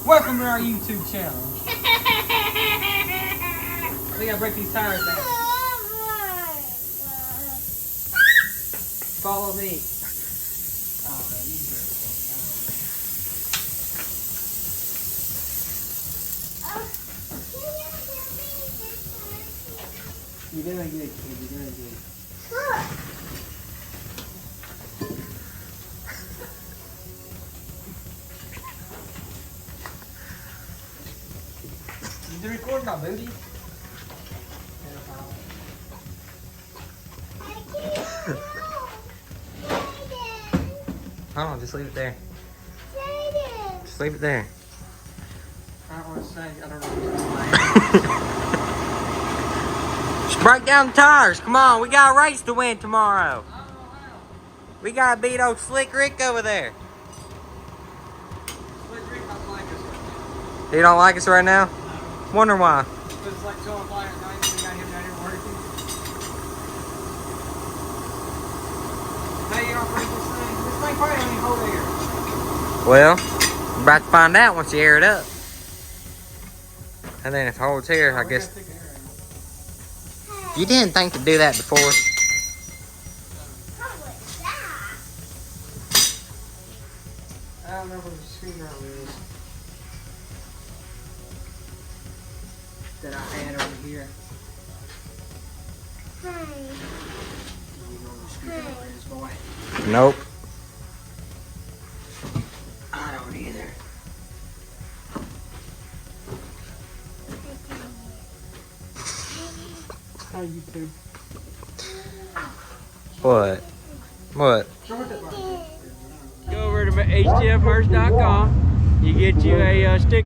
Welcome to our YouTube channel. We gotta break these tires down. Follow me. Oh, man, you hear it. You're doing good, kid. You're doing good. You recording my booty? Hold on, just leave it there. Just leave it there. I don't want to say, I don't know. Just break down the tires. Come on, we got a race to win tomorrow. We got to beat old Slick Rick over there. Slick Rick don't like us right now. He don't like us right now? No. Wonder why. Because it's like 2 o'clock at night and we got him down here working. Hey, you don't break this thing. This thing probably don't even hold air. Well, we're about to find out once you air it up. And then if it holds here, I guess. You didn't think to do that before. I don't remember the screwdriver is that I had over here. You know where the screwdriver is, boy? Nope. I don't either. Hi, YouTube. What? What? Go over to htfmerch.com. You get you a sticker.